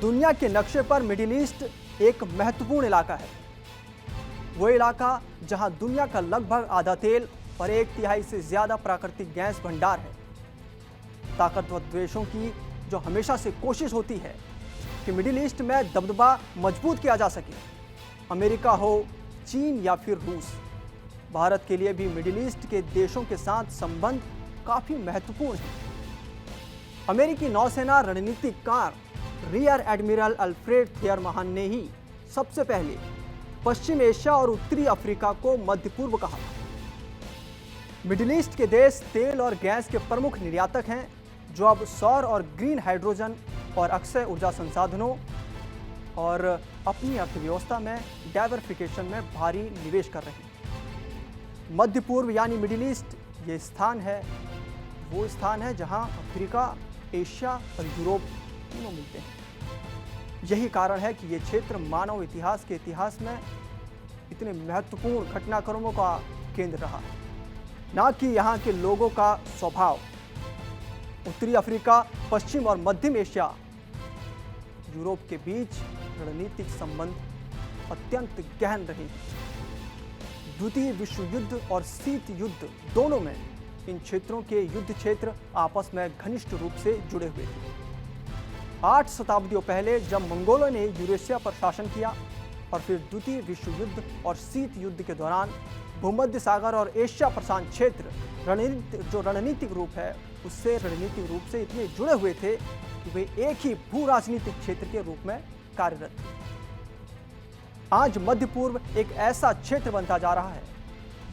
दुनिया के नक्शे पर मिडिल ईस्ट एक महत्वपूर्ण इलाका है। वो इलाका जहां दुनिया का लगभग आधा तेल और 1/3 से ज्यादा प्राकृतिक गैस भंडार है। ताकतवर देशों की जो हमेशा से कोशिश होती है कि मिडिल ईस्ट में दबदबा मजबूत किया जा सके, अमेरिका हो, चीन या फिर रूस। भारत के लिए भी मिडिल ईस्ट के देशों के साथ संबंध काफी महत्वपूर्ण है। अमेरिकी नौसेना रणनीतिकार रियर एडमिरल अल्फ्रेड थियरमहन ने ही सबसे पहले पश्चिम एशिया और उत्तरी अफ्रीका को मध्य पूर्व कहा था। मिडिल ईस्ट के देश तेल और गैस के प्रमुख निर्यातक हैं, जो अब सौर और ग्रीन हाइड्रोजन और अक्षय ऊर्जा संसाधनों और अपनी अर्थव्यवस्था में डाइवर्सिफिकेशन में भारी निवेश कर रहे हैं। मध्य पूर्व यानी मिडिल ईस्ट ये वो स्थान है जहां अफ्रीका, एशिया और यूरोप तीनों मिलते हैं। यही कारण है कि ये क्षेत्र मानव इतिहास के इतिहास में इतने महत्वपूर्ण घटनाक्रमों का केंद्र रहा है, ना कि यहाँ के लोगों का स्वभाव। उत्तरी अफ्रीका, पश्चिम और मध्यम एशिया, यूरोप के बीच रणनीतिक संबंध अत्यंत गहन रहे। द्वितीय विश्व युद्ध और शीत युद्ध दोनों में इन क्षेत्रों के युद्ध क्षेत्र आपस में घनिष्ठ रूप से जुड़े हुए थे। 8 शताब्दियों पहले जब मंगोलों ने यूरेशिया पर शासन किया और फिर द्वितीय विश्व युद्ध और शीत युद्ध के दौरान भूमध्य सागर और एशिया प्रशांत क्षेत्र जो रणनीतिक रूप है उससे रणनीतिक रूप से इतने जुड़े हुए थे कि वे एक ही भू राजनीतिक क्षेत्र के रूप में कार्यरत थे। आज मध्य पूर्व एक ऐसा क्षेत्र बनता जा रहा है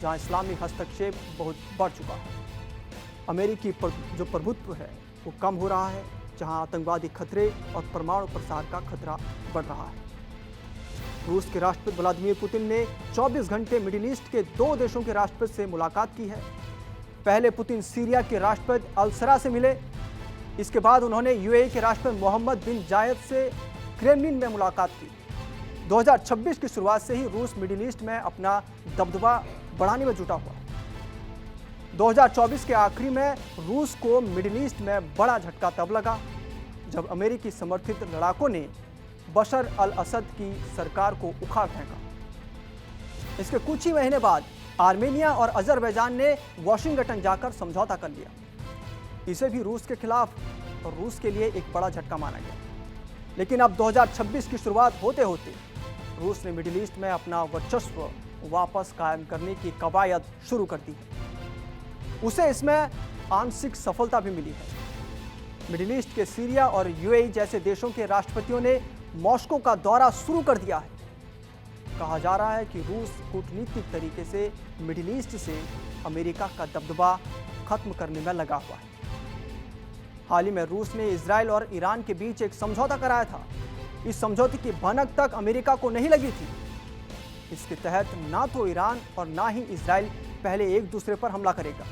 जहां इस्लामी हस्तक्षेप बहुत बढ़ चुका है। अमेरिकी जो प्रभुत्व है वो कम हो रहा है, जहां आतंकवादी खतरे और परमाणु प्रसार का खतरा बढ़ रहा है। रूस के राष्ट्रपति व्लादिमीर पुतिन ने 24 घंटे मिडिल ईस्ट के 2 देशों के राष्ट्रपति से मुलाकात की है। पहले पुतिन सीरिया के राष्ट्रपति अल-सरा से मिले, इसके बाद उन्होंने यूएई के राष्ट्रपति मोहम्मद बिन जायद से क्रेमलिन में मुलाकात की। 2026 की शुरुआत से ही रूस मिडिल ईस्ट में अपना दबदबा बढ़ाने में जुटा हुआ है। 2024 के आखिरी में रूस को मिडिल ईस्ट में बड़ा झटका तब लगा जब अमेरिकी समर्थित लड़ाकों ने बशर अल असद की सरकार को उखाड़ फेंका। इसके कुछ ही महीने बाद आर्मेनिया और अजरबैजान ने वाशिंगटन जाकर समझौता कर लिया। इसे भी रूस के खिलाफ और रूस के लिए एक बड़ा झटका माना गया। लेकिन अब 2026 की शुरुआत होते होते रूस ने मिडिल ईस्ट में अपना वर्चस्व वापस कायम करने की कवायद शुरू कर दी है। उसे इसमें आंशिक सफलता भी मिली है। मिडिल ईस्ट के सीरिया और यूएई जैसे देशों के राष्ट्रपतियों ने मॉस्को का दौरा शुरू कर दिया है। कहा जा रहा है कि रूस कूटनीतिक तरीके से मिडिल ईस्ट से अमेरिका का दबदबा खत्म करने में लगा हुआ है। हाल ही में रूस ने इजराइल और ईरान के बीच एक समझौता कराया था। इस समझौते की भनक तक अमेरिका को नहीं लगी थी। इसके तहत ना तो ईरान और ना ही इजराइल पहले एक दूसरे पर हमला करेगा।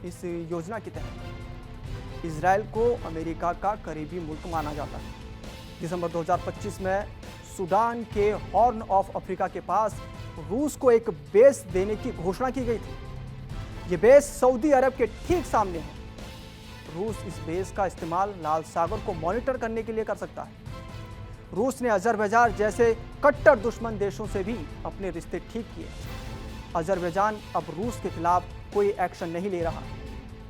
इस योजना के तहत इजराइल को अमेरिका का करीबी मुल्क माना जाता है। दिसंबर 2025 में सूडान के हॉर्न ऑफ अफ्रीका के पास रूस को एक बेस देने की घोषणा की गई थी। ये बेस सऊदी अरब के ठीक सामने है। रूस इस बेस का इस्तेमाल लाल सागर को मॉनिटर करने के लिए कर सकता है। रूस ने अजरबैजान जैसे कट्टर दुश्मन देशों से भी अपने रिश्ते ठीक किए। अजरबैजान अब रूस के खिलाफ कोई एक्शन नहीं ले रहा,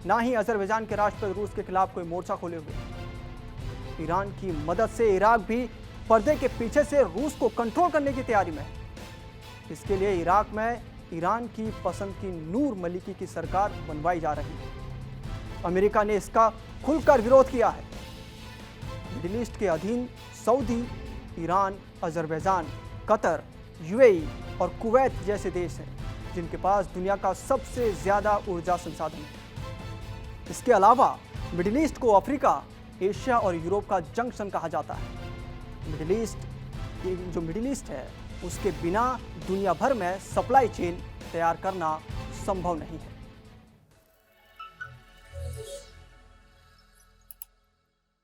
ना ही अजरबैजान के राष्ट्रपति रूस के खिलाफ कोई मोर्चा खोले हुए। ईरान की मदद से इराक भी पर्दे के पीछे से रूस को कंट्रोल करने की तैयारी में है। इसके लिए इराक में ईरान की पसंद की नूर मलिकी की सरकार बनवाई जा रही है। अमेरिका ने इसका खुलकर विरोध किया है। मिडिल ईस्ट के अधीन Saudi, Iran, Azerbaijan, Qatar, UAE और कुवैत जैसे देश हैं जिनके पास दुनिया का सबसे ज्यादा ऊर्जा संसाधन है। इसके अलावा मिडिल ईस्ट को अफ्रीका, एशिया और यूरोप का जंक्शन कहा जाता है। मिडिल ईस्ट है उसके बिना दुनिया भर में सप्लाई चेन तैयार करना संभव नहीं है।